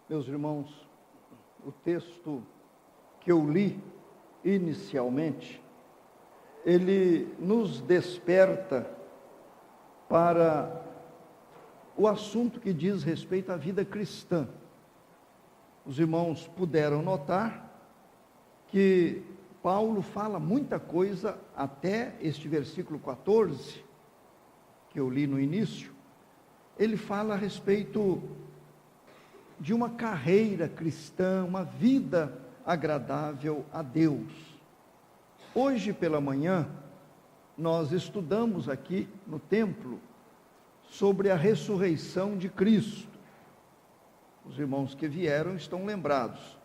Meus irmãos, o texto que eu li inicialmente, ele nos desperta para o assunto que diz respeito à vida cristã. Os irmãos puderam notar que Paulo fala muita coisa até este versículo 14, que eu li no início. Ele fala a respeito de uma carreira cristã, uma vida agradável a Deus. Hoje pela manhã, nós estudamos aqui no templo sobre a ressurreição de Cristo. Os irmãos que vieram estão lembrados.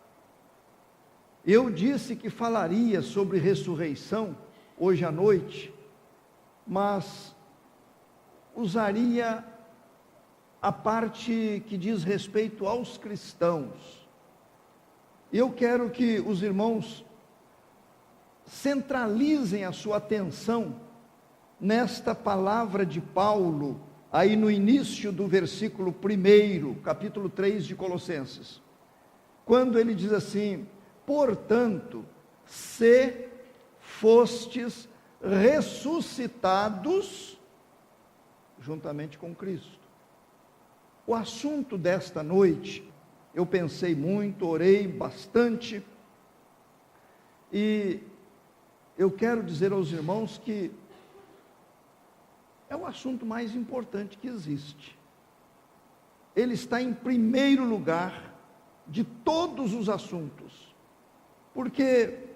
Eu disse que falaria sobre ressurreição hoje à noite, mas usaria a parte que diz respeito aos cristãos. Eu quero que os irmãos centralizem a sua atenção nesta palavra de Paulo, aí no início do versículo 1, capítulo 3 de Colossenses, quando ele diz assim: portanto, se fostes ressuscitados juntamente com Cristo. O assunto desta noite, eu pensei muito, orei bastante, e eu quero dizer aos irmãos que é o assunto mais importante que existe. Ele está em primeiro lugar de todos os assuntos, porque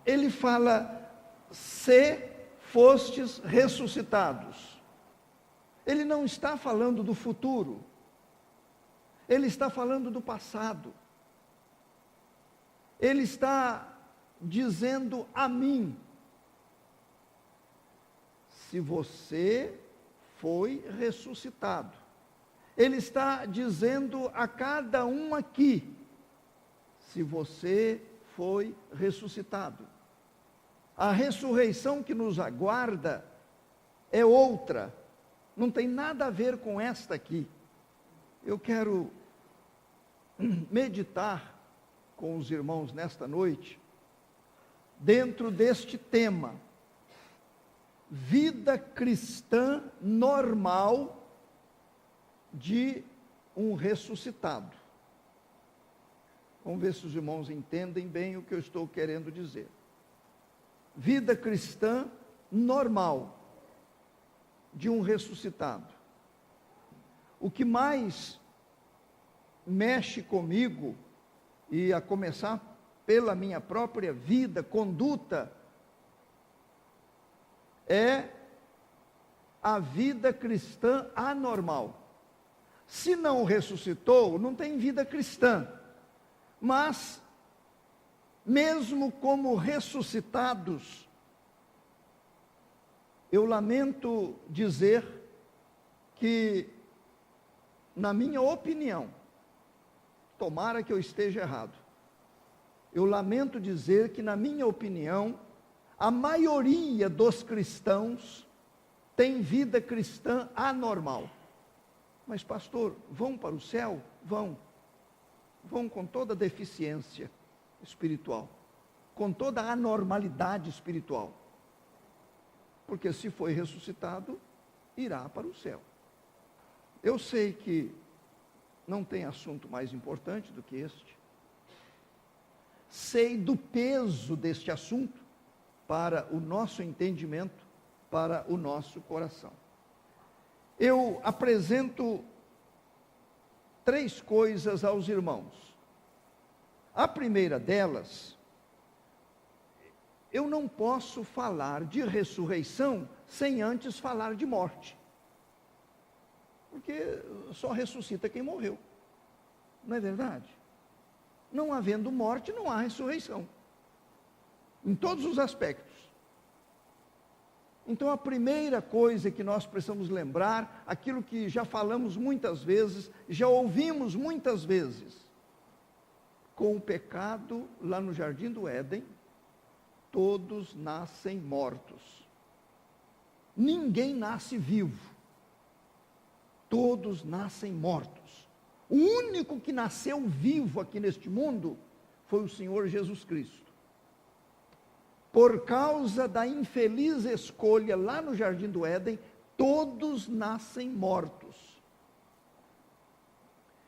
ele fala: se fostes ressuscitados. Ele não está falando do futuro, ele está falando do passado. Ele está dizendo a mim: se você foi ressuscitado. Ele está dizendo a cada um aqui: se você foi ressuscitado. A ressurreição que nos aguarda é outra, não tem nada a ver com esta aqui. Eu quero meditar com os irmãos nesta noite, dentro deste tema, vida cristã normal de um ressuscitado. Vamos ver se os irmãos entendem bem o que eu estou querendo dizer. Vida cristã normal de um ressuscitado. O que mais mexe comigo, e a começar pela minha própria vida, conduta, é a vida cristã anormal. Se não ressuscitou, não tem vida cristã. Mas, mesmo como ressuscitados, eu lamento dizer que, na minha opinião, tomara que eu esteja errado, eu lamento dizer que, na minha opinião, a maioria dos cristãos tem vida cristã anormal. Mas pastor, vão para o céu? Vão com toda deficiência espiritual, com toda anormalidade espiritual, porque se foi ressuscitado, irá para o céu. Eu sei que não tem assunto mais importante do que este, sei do peso deste assunto para o nosso entendimento, para o nosso coração. Eu apresento 3 coisas aos irmãos. A primeira delas, eu não posso falar de ressurreição sem antes falar de morte, porque só ressuscita quem morreu, não é verdade? Não havendo morte, não há ressurreição, em todos os aspectos. Então a primeira coisa que nós precisamos lembrar, aquilo que já falamos muitas vezes, já ouvimos muitas vezes: com o pecado lá no Jardim do Éden, todos nascem mortos. Ninguém nasce vivo. Todos nascem mortos. O único que nasceu vivo aqui neste mundo foi o Senhor Jesus Cristo. Por causa da infeliz escolha lá no Jardim do Éden, todos nascem mortos.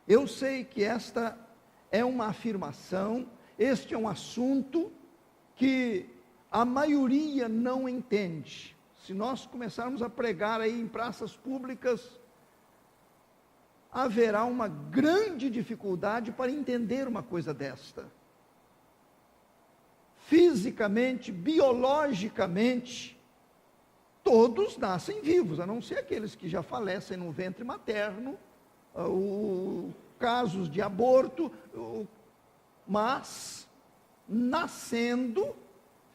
Eu sei que esta é uma afirmação, este é um assunto que a maioria não entende. Se nós começarmos a pregar aí em praças públicas, haverá uma grande dificuldade para entender uma coisa desta. Fisicamente, biologicamente, todos nascem vivos, a não ser aqueles que já falecem no ventre materno, casos de aborto, mas nascendo,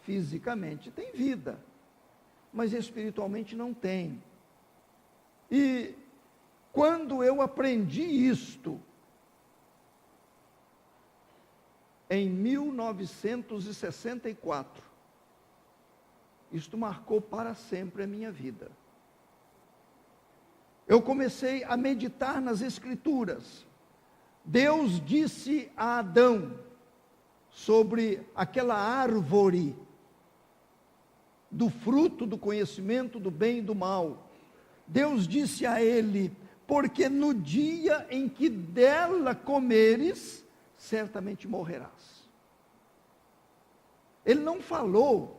fisicamente tem vida, mas espiritualmente não tem. E quando eu aprendi isto, em 1964, isto marcou para sempre a minha vida. Eu comecei a meditar nas Escrituras. Deus disse a Adão sobre aquela árvore do fruto do conhecimento do bem e do mal. Deus disse a ele: porque no dia em que dela comeres, certamente morrerás. Ele não falou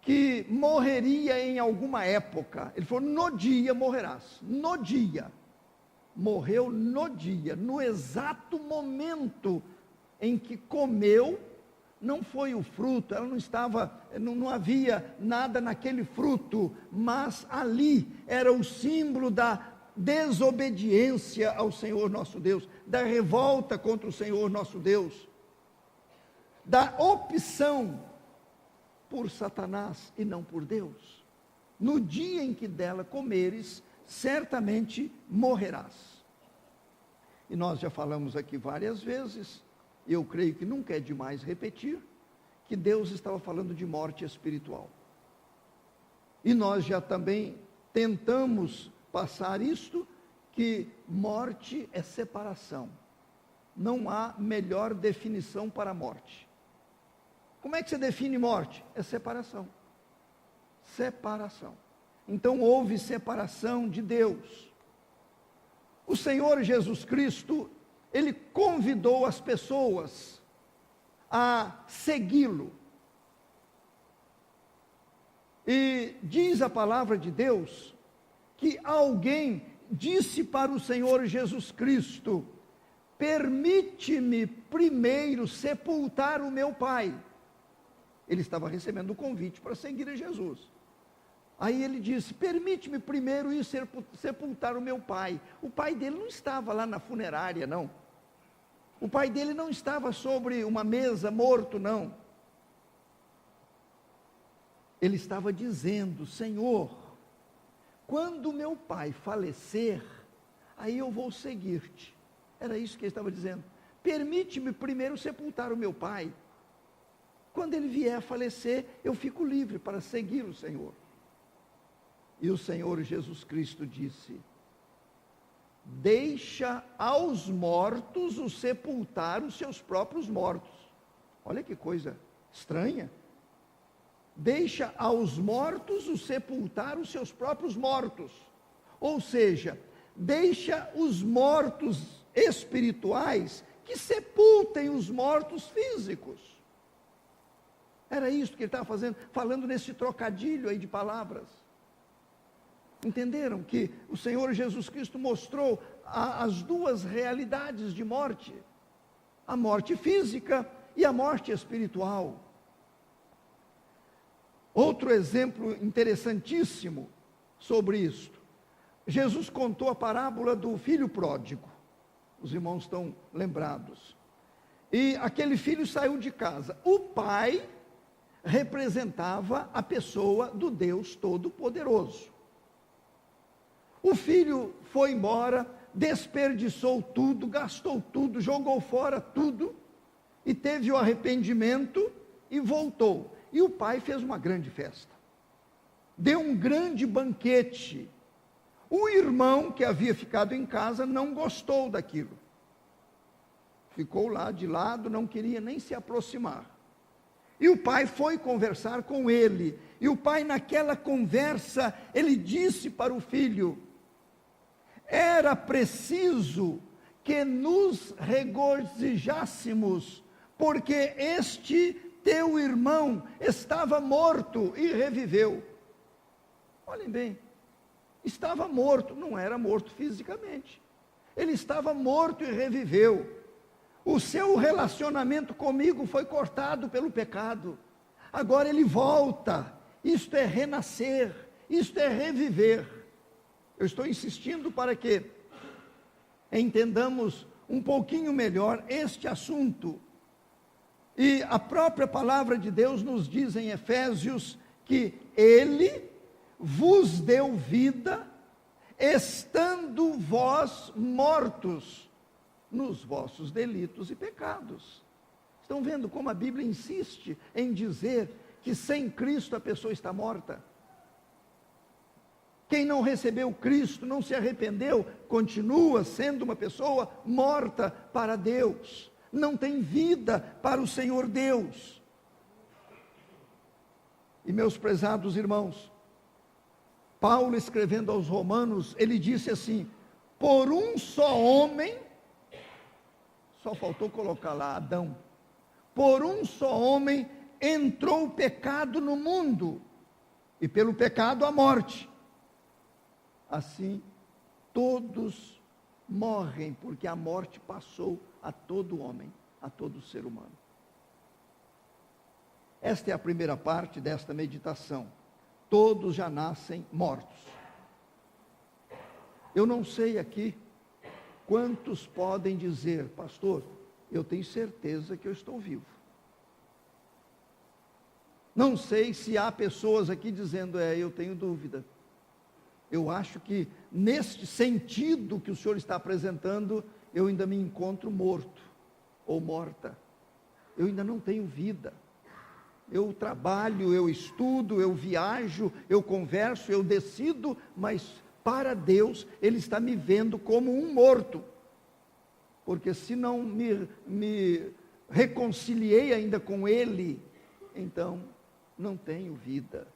que morreria em alguma época. Ele falou: no dia morrerás. No dia. Morreu no dia, no exato momento em que comeu. Não foi o fruto, ela não estava, não havia nada naquele fruto, mas ali era o símbolo da desobediência ao Senhor nosso Deus, da revolta contra o Senhor nosso Deus, da opção por Satanás e não por Deus. No dia em que dela comeres, certamente morrerás. E nós já falamos aqui várias vezes, e eu creio que nunca é demais repetir, que Deus estava falando de morte espiritual. E nós já também tentamos passar isto, que morte é separação. Não há melhor definição para a morte. Como é que você define morte? É separação. Separação. Então houve separação de Deus. O Senhor Jesus Cristo, Ele convidou as pessoas a segui-lo. E diz a palavra de Deus que alguém disse para o Senhor Jesus Cristo: permite-me primeiro sepultar o meu pai. Ele estava recebendo o convite para seguir a Jesus. Aí ele disse: permite-me primeiro ir sepultar o meu pai. O pai dele não estava lá na funerária, não. O pai dele não estava sobre uma mesa morto, não. Ele estava dizendo: Senhor, quando meu pai falecer, aí eu vou seguir-te. Era isso que ele estava dizendo. Permite-me primeiro sepultar o meu pai. Quando ele vier a falecer, eu fico livre para seguir o Senhor. E o Senhor Jesus Cristo disse: deixa aos mortos o sepultar os seus próprios mortos. Olha que coisa estranha. Deixa aos mortos o sepultar os seus próprios mortos. Ou seja, deixa os mortos espirituais que sepultem os mortos físicos. Era isso que ele estava falando nesse trocadilho aí de palavras. Entenderam que o Senhor Jesus Cristo mostrou as duas realidades de morte, a morte física e a morte espiritual. Outro exemplo interessantíssimo sobre isto, Jesus contou a parábola do filho pródigo. Os irmãos estão lembrados. E aquele filho saiu de casa. O pai representava a pessoa do Deus Todo-Poderoso. O filho foi embora, desperdiçou tudo, gastou tudo, jogou fora tudo, e teve o arrependimento e voltou. E o pai fez uma grande festa, deu um grande banquete. O irmão que havia ficado em casa não gostou daquilo. ficou lá de lado, não queria nem se aproximar. E o pai foi conversar com ele, e o pai naquela conversa, ele disse para o filho: era preciso que nos regozijássemos, porque este teu irmão estava morto e reviveu. Olhem bem, estava morto, não era morto fisicamente, ele estava morto e reviveu. O seu relacionamento comigo foi cortado pelo pecado, agora ele volta. Isto é renascer, isto é reviver. Eu estou insistindo para que entendamos um pouquinho melhor este assunto. E a própria palavra de Deus nos diz em Efésios que Ele vos deu vida, estando vós mortos nos vossos delitos e pecados. Estão vendo como a Bíblia insiste em dizer que sem Cristo a pessoa está morta? Quem não recebeu Cristo, não se arrependeu, continua sendo uma pessoa morta para Deus, não tem vida para o Senhor Deus. E meus prezados irmãos, Paulo escrevendo aos Romanos, ele disse assim: por um só homem, só faltou colocar lá Adão, por um só homem entrou o pecado no mundo, e pelo pecado a morte. Assim, todos morrem, porque a morte passou a todo homem, a todo ser humano. Esta é a primeira parte desta meditação. Todos já nascem mortos. Eu não sei aqui quantos podem dizer: pastor, eu tenho certeza que eu estou vivo. Não sei se há pessoas aqui dizendo: eu tenho dúvida. Eu acho que neste sentido que o senhor está apresentando, eu ainda me encontro morto ou morta. Eu ainda não tenho vida. Eu trabalho, eu estudo, eu viajo, eu converso, eu decido, mas para Deus Ele está me vendo como um morto. Porque se não me reconciliei ainda com Ele, então não tenho vida.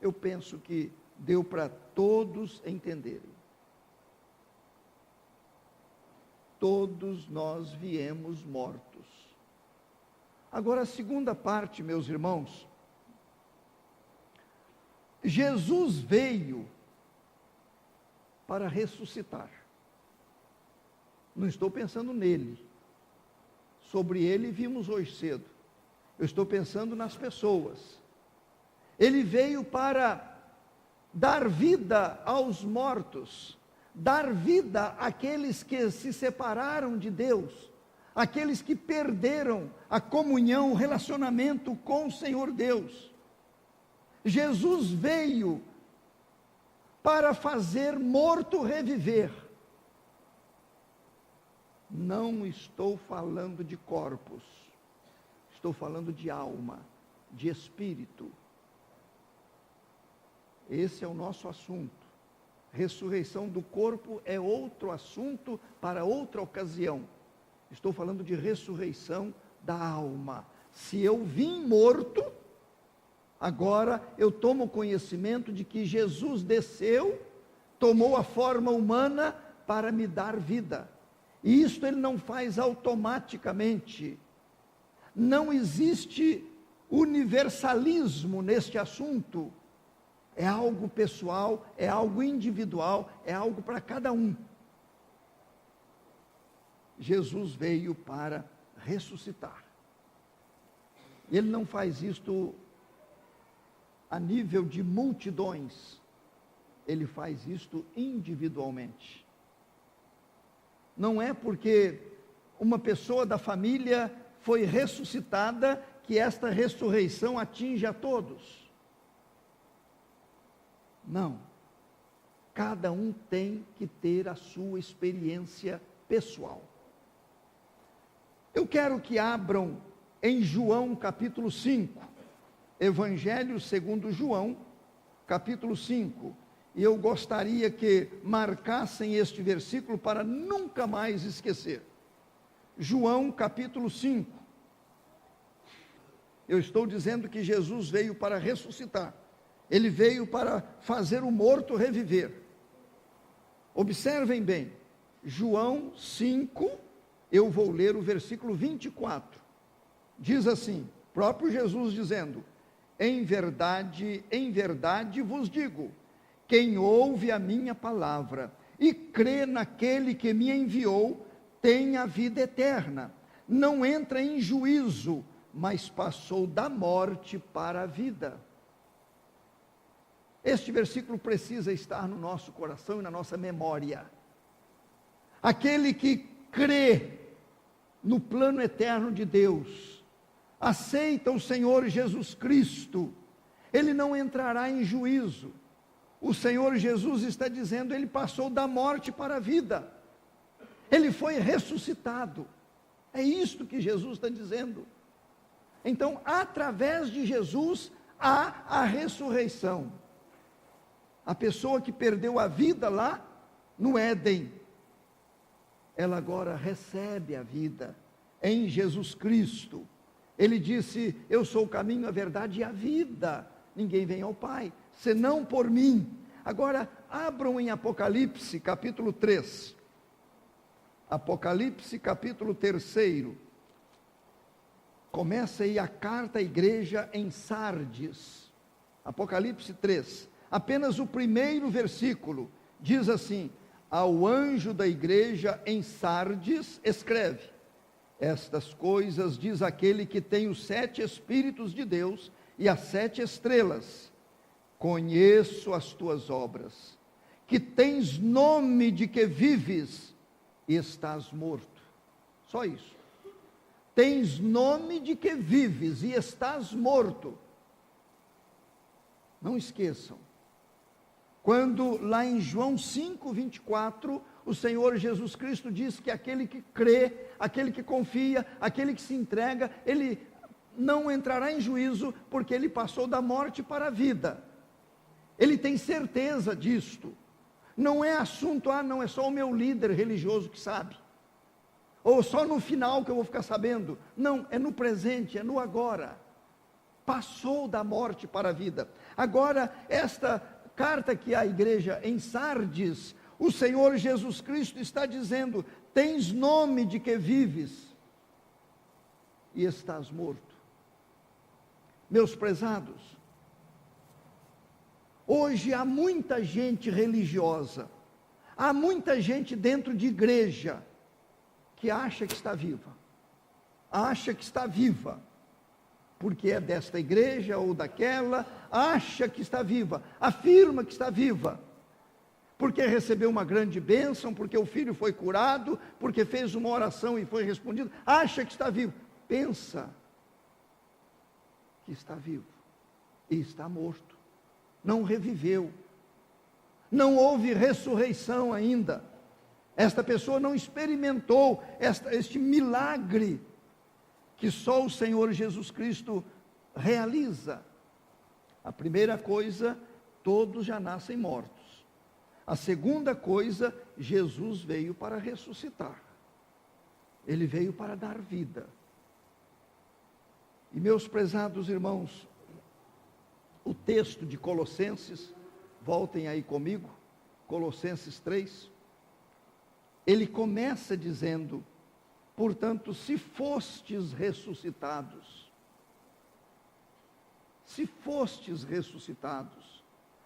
Eu penso que deu para todos entenderem. Todos nós viemos mortos. Agora a segunda parte, meus irmãos. Jesus veio para ressuscitar. Não estou pensando nele. Sobre ele vimos hoje cedo. Eu estou pensando nas pessoas. Ele veio para dar vida aos mortos, dar vida àqueles que se separaram de Deus, aqueles que perderam a comunhão, o relacionamento com o Senhor Deus. Jesus veio para fazer morto reviver. Não estou falando de corpos, estou falando de alma, de espírito. Esse é o nosso assunto. Ressurreição do corpo é outro assunto para outra ocasião. Estou falando de ressurreição da alma. Se eu vim morto, agora eu tomo conhecimento de que Jesus desceu, tomou a forma humana para me dar vida. E isto Ele não faz automaticamente. Não existe universalismo neste assunto. É algo pessoal, é algo individual, é algo para cada um. Jesus veio para ressuscitar. Ele não faz isto a nível de multidões. Ele faz isto individualmente. Não é porque uma pessoa da família foi ressuscitada que esta ressurreição atinge a todos. Não, cada um tem que ter a sua experiência pessoal. Eu quero que abram em João capítulo 5, Evangelho segundo João, capítulo 5, e eu gostaria que marcassem este versículo para nunca mais esquecer. João capítulo 5. Eu estou dizendo que Jesus veio para ressuscitar. Ele veio para fazer o morto reviver. Observem bem, João 5, eu vou ler o versículo 24. Diz assim, próprio Jesus dizendo: em verdade vos digo, quem ouve a minha palavra e crê naquele que me enviou, tem a vida eterna. Não entra em juízo, mas passou da morte para a vida. Este versículo precisa estar no nosso coração e na nossa memória. Aquele que crê no plano eterno de Deus, aceita o Senhor Jesus Cristo, ele não entrará em juízo. O Senhor Jesus está dizendo, ele passou da morte para a vida. Ele foi ressuscitado. É isto que Jesus está dizendo. Então, através de Jesus, há a ressurreição. A pessoa que perdeu a vida lá no Éden, ela agora recebe a vida em Jesus Cristo. Ele disse, eu sou o caminho, a verdade e a vida. Ninguém vem ao Pai, senão por mim. Agora, abram em Apocalipse, capítulo 3. Apocalipse, capítulo 3. Começa aí a carta à igreja em Sardes. Apocalipse 3. Apenas o primeiro versículo diz assim: ao anjo da igreja em Sardes, escreve: estas coisas diz aquele que tem os 7 Espíritos de Deus e as 7 estrelas. Conheço as tuas obras, que tens nome de que vives e estás morto. Só isso. Tens nome de que vives e estás morto. Não esqueçam. Quando lá em João 5:24, o Senhor Jesus Cristo diz que aquele que crê, aquele que confia, aquele que se entrega, ele não entrará em juízo, porque ele passou da morte para a vida. Ele tem certeza disto. Não é assunto, não é só o meu líder religioso que sabe. Ou só no final que eu vou ficar sabendo. Não, é no presente, é no agora. Passou da morte para a vida. Agora, esta carta que a igreja em Sardes, o Senhor Jesus Cristo está dizendo: tens nome de que vives e estás morto. Meus prezados, hoje há muita gente religiosa, há muita gente dentro de igreja que acha que está viva, porque é desta igreja ou daquela, acha que está viva, afirma que está viva, porque recebeu uma grande bênção, porque o filho foi curado, porque fez uma oração e foi respondido, acha que está vivo, pensa que está vivo e está morto, não reviveu, não houve ressurreição ainda, esta pessoa não experimentou este milagre que só o Senhor Jesus Cristo realiza. A primeira coisa, todos já nascem mortos. A segunda coisa, Jesus veio para ressuscitar. Ele veio para dar vida. E meus prezados irmãos, o texto de Colossenses, voltem aí comigo, Colossenses 3, ele começa dizendo: portanto, se fostes ressuscitados,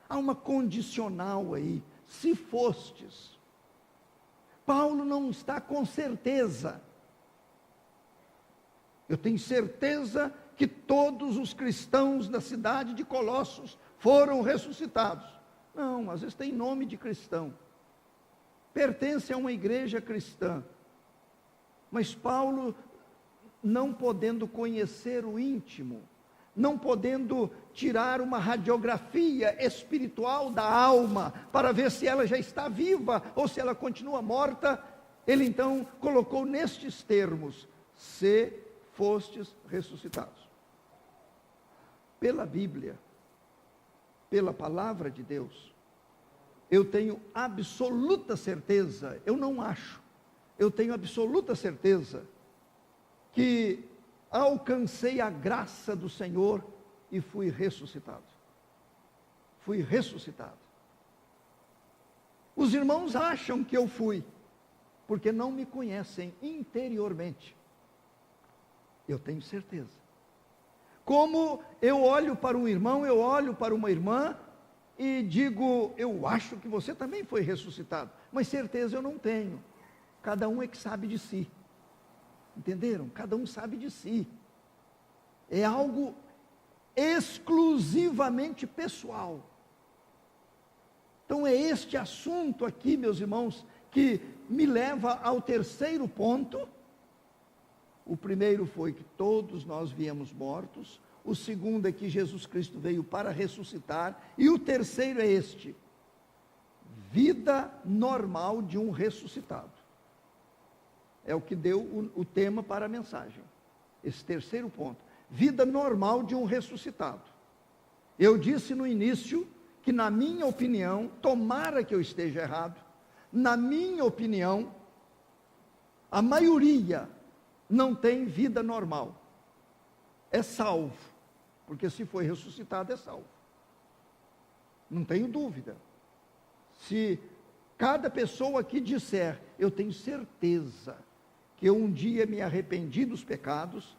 há uma condicional aí, se fostes. Paulo não está com certeza. Eu tenho certeza que todos os cristãos da cidade de Colossos foram ressuscitados. Não, às vezes tem nome de cristão, pertence a uma igreja cristã, mas Paulo, não podendo conhecer o íntimo, não podendo tirar uma radiografia espiritual da alma, para ver se ela já está viva, ou se ela continua morta, ele então colocou nestes termos: se fostes ressuscitados. Pela Bíblia, pela palavra de Deus, eu tenho absoluta certeza, eu não acho, eu tenho absoluta certeza que alcancei a graça do Senhor e fui ressuscitado. Fui ressuscitado. Os irmãos acham que eu fui, porque não me conhecem interiormente. Eu tenho certeza. Como eu olho para um irmão, eu olho para uma irmã e digo, eu acho que você também foi ressuscitado, mas certeza eu não tenho. Cada um é que sabe de si. Entenderam? Cada um sabe de si. É algo exclusivamente pessoal. Então é este assunto aqui, meus irmãos, que me leva ao terceiro ponto. O primeiro foi que todos nós viemos mortos. O segundo é que Jesus Cristo veio para ressuscitar. E o terceiro é este: vida normal de um ressuscitado. É o que deu o tema para a mensagem. Esse terceiro ponto. Vida normal de um ressuscitado. Eu disse no início que, na minha opinião, tomara que eu esteja errado, na minha opinião, a maioria não tem vida normal. É salvo. Porque se foi ressuscitado, é salvo. Não tenho dúvida. Se cada pessoa aqui disser, eu tenho certeza que eu um dia me arrependi dos pecados,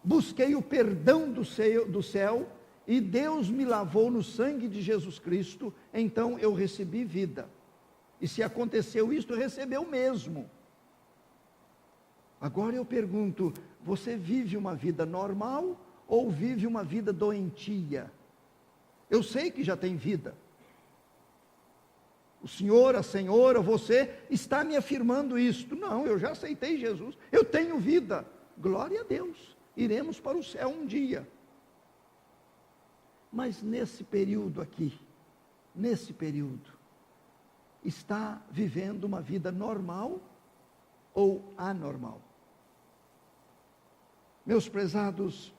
busquei o perdão do céu, e Deus me lavou no sangue de Jesus Cristo, então eu recebi vida. E se aconteceu isto, recebeu mesmo. Agora eu pergunto, você vive uma vida normal ou vive uma vida doentia? Eu sei que já tem vida. O senhor, a senhora, você está me afirmando isto. Não, eu já aceitei Jesus, eu tenho vida. Glória a Deus, iremos para o céu um dia. Mas nesse período aqui, está vivendo uma vida normal ou anormal? Meus prezados,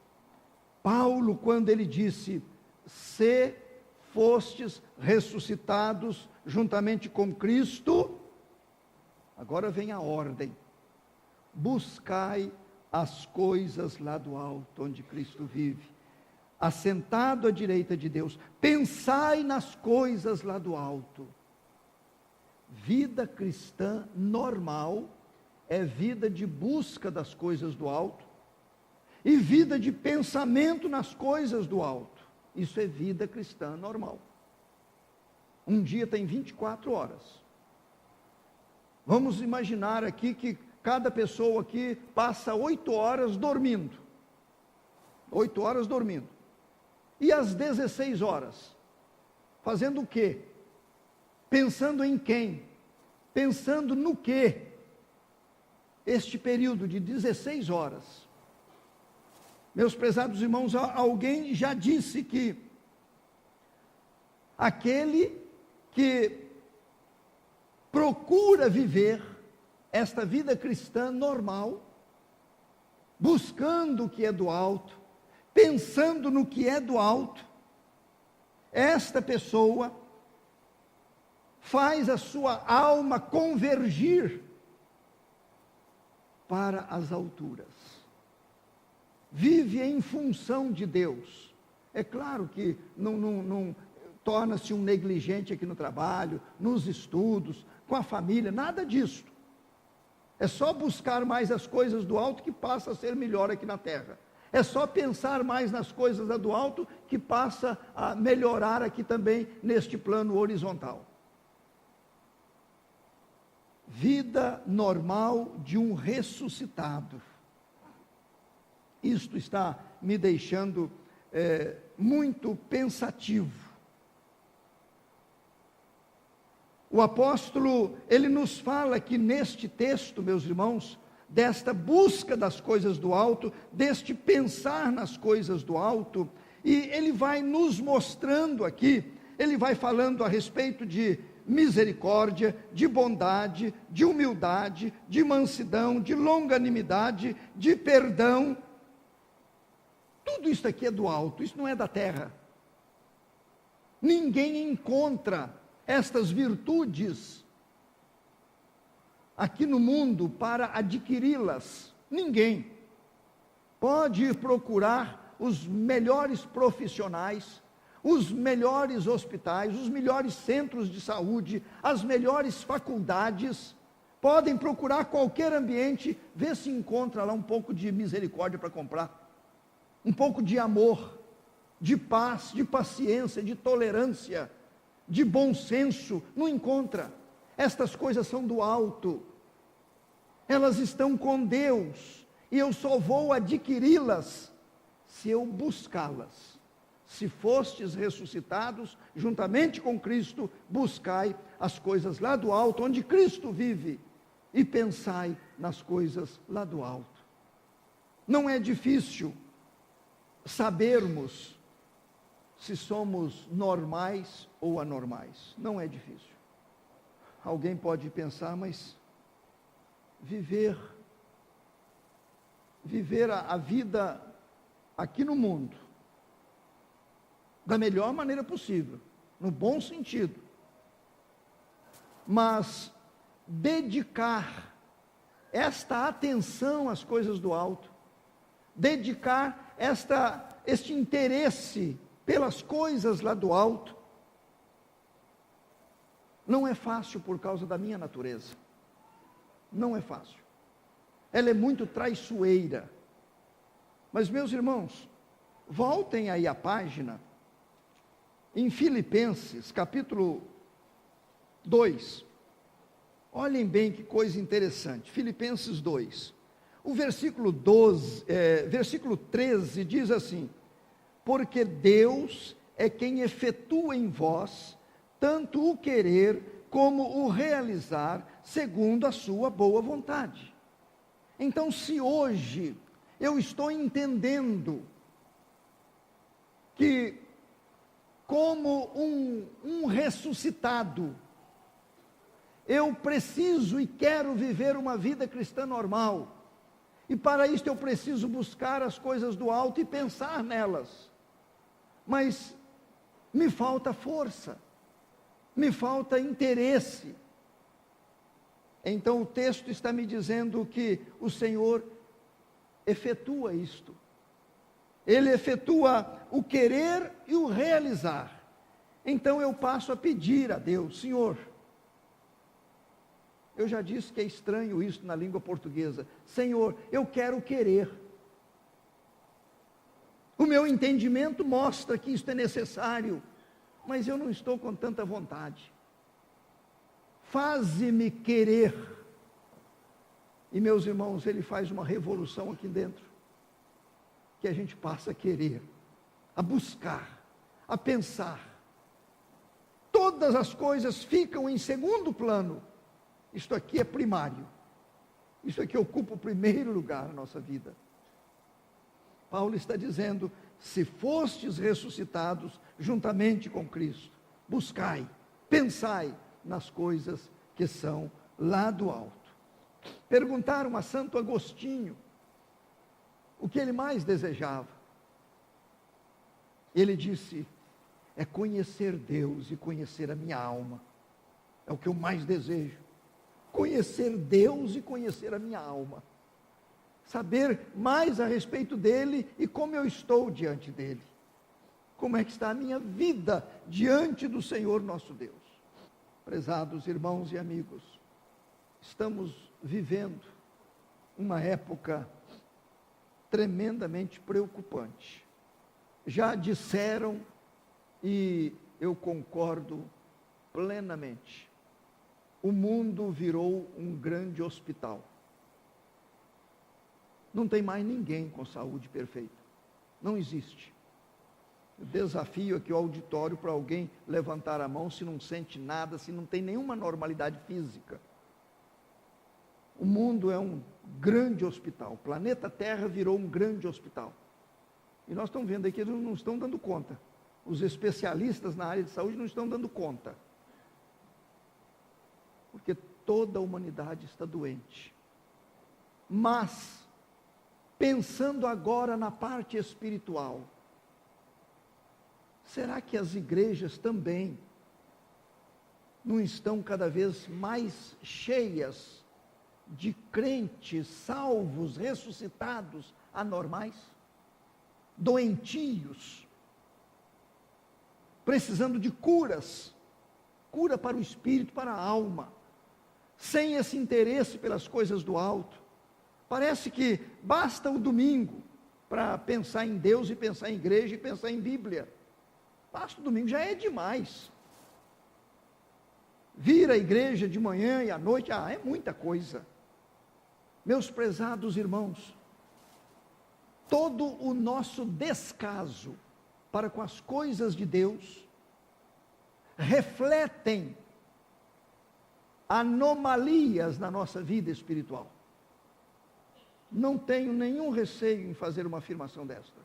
Paulo, quando ele disse, se fostes ressuscitados juntamente com Cristo, agora vem a ordem, buscai as coisas lá do alto, onde Cristo vive, assentado à direita de Deus, pensai nas coisas lá do alto. Vida cristã normal é vida de busca das coisas do alto, e vida de pensamento nas coisas do alto. Isso é vida cristã normal. Um dia tem 24 horas. Vamos imaginar aqui que cada pessoa aqui passa 8 horas dormindo. 8 horas dormindo. E às 16 horas? Fazendo o quê? Pensando em quem? Pensando no quê? Este período de 16 horas. Meus prezados irmãos, alguém já disse que aquele que procura viver esta vida cristã normal, buscando o que é do alto, pensando no que é do alto, esta pessoa faz a sua alma convergir para as alturas. Vive em função de Deus. É claro que não torna-se um negligente aqui no trabalho, nos estudos, com a família, nada disso. É só buscar mais as coisas do alto que passa a ser melhor aqui na terra. É só pensar mais nas coisas do alto que passa a melhorar aqui também neste plano horizontal. Vida normal de um ressuscitado. Isto está me deixando muito pensativo. O apóstolo, ele nos fala aqui neste texto, meus irmãos, desta busca das coisas do alto, deste pensar nas coisas do alto, e ele vai nos mostrando aqui, ele vai falando a respeito de misericórdia, de bondade, de humildade, de mansidão, de longanimidade, de perdão. Tudo isso aqui é do alto, isso não é da terra. Ninguém encontra estas virtudes aqui no mundo para adquiri-las. Ninguém. Pode ir procurar os melhores profissionais, os melhores hospitais, os melhores centros de saúde, as melhores faculdades. Podem procurar qualquer ambiente, ver se encontra lá um pouco de misericórdia para comprar, um pouco de amor, de paz, de paciência, de tolerância, de bom senso. Não encontra. Estas coisas são do alto, elas estão com Deus, e eu só vou adquiri-las se eu buscá-las. Se fostes ressuscitados juntamente com Cristo, buscai as coisas lá do alto, onde Cristo vive, e pensai nas coisas lá do alto. Não é difícil sabermos se somos normais ou anormais. Não é difícil. Alguém pode pensar, mas viver a vida aqui no mundo da melhor maneira possível, no bom sentido, mas dedicar esta atenção às coisas do alto, dedicar este interesse pelas coisas lá do alto, não é fácil por causa da minha natureza. Não é fácil. Ela é muito traiçoeira. Mas, meus irmãos, voltem aí a página, em Filipenses, capítulo 2. Olhem bem que coisa interessante. Filipenses 2. O versículo 13 diz assim: porque Deus é quem efetua em vós tanto o querer como o realizar, segundo a sua boa vontade. Então, se hoje eu estou entendendo que, como um ressuscitado, eu preciso e quero viver uma vida cristã normal, e para isso eu preciso buscar as coisas do alto e pensar nelas, mas me falta força, me falta interesse. Então o texto está me dizendo que o Senhor efetua isto. Ele efetua o querer e o realizar. Então eu passo a pedir a Deus: Senhor, eu já disse que é estranho isso na língua portuguesa. Senhor, eu quero querer. O meu entendimento mostra que isto é necessário, mas eu não estou com tanta vontade. Faze-me querer. E, meus irmãos, ele faz uma revolução aqui dentro, que a gente passa a querer, a buscar, a pensar. Todas as coisas ficam em segundo plano. Isto aqui é primário. Isso aqui ocupa o primeiro lugar na nossa vida. Paulo está dizendo: se fostes ressuscitados juntamente com Cristo, buscai, pensai nas coisas que são lá do alto. Perguntaram a Santo Agostinho o que ele mais desejava. Ele disse: é conhecer Deus e conhecer a minha alma. É o que eu mais desejo. Conhecer Deus e conhecer a minha alma. Saber mais a respeito dele e como eu estou diante dele. Como é que está a minha vida diante do Senhor nosso Deus. Prezados irmãos e amigos, estamos vivendo uma época tremendamente preocupante. Já disseram, e eu concordo plenamente, o mundo virou um grande hospital. Não tem mais ninguém com saúde perfeita. Não existe. Eu desafio aqui o auditório para alguém levantar a mão se não sente nada, se não tem nenhuma normalidade física. O mundo é um grande hospital. O planeta Terra virou um grande hospital. E nós estamos vendo aí que eles não estão dando conta. Os especialistas na área de saúde não estão dando conta. Porque toda a humanidade está doente. Mas, pensando agora na parte espiritual, será que as igrejas também não estão cada vez mais cheias de crentes salvos, ressuscitados, anormais, doentios, precisando de curas, cura para o espírito, para a alma, sem esse interesse pelas coisas do alto. Parece que basta o domingo para pensar em Deus e pensar em igreja e pensar em Bíblia. Basta o domingo, já é demais. Vir à igreja de manhã e à noite, é muita coisa. Meus prezados irmãos, todo o nosso descaso para com as coisas de Deus refletem anomalias na nossa vida espiritual. Não tenho nenhum receio em fazer uma afirmação desta.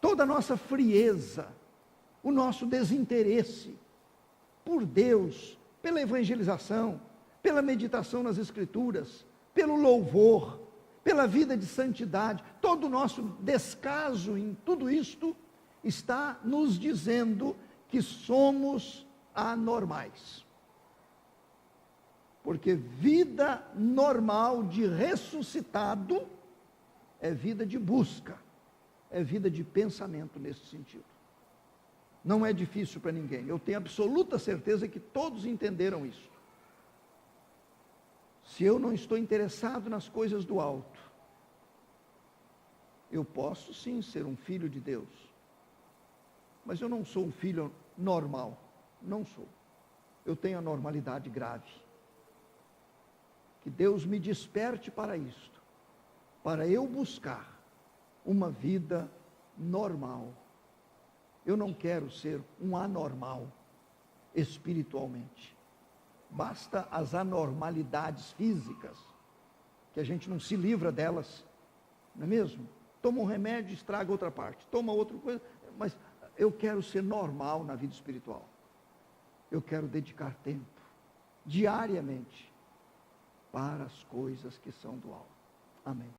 Toda a nossa frieza, o nosso desinteresse por Deus, pela evangelização, pela meditação nas Escrituras, pelo louvor, pela vida de santidade, todo o nosso descaso em tudo isto está nos dizendo que somos anormais. Porque vida normal de ressuscitado é vida de busca, é vida de pensamento nesse sentido. Não é difícil para ninguém, eu tenho absoluta certeza que todos entenderam isso. Se eu não estou interessado nas coisas do alto, eu posso sim ser um filho de Deus, mas eu não sou um filho normal, não sou. Eu tenho a normalidade grave. Que Deus me desperte para isto, para eu buscar uma vida normal. Eu não quero ser um anormal espiritualmente. Basta as anormalidades físicas, que a gente não se livra delas, não é mesmo? Toma um remédio, estraga outra parte, toma outra coisa, mas eu quero ser normal na vida espiritual. Eu quero dedicar tempo, diariamente, para as coisas que são do alto. Amém.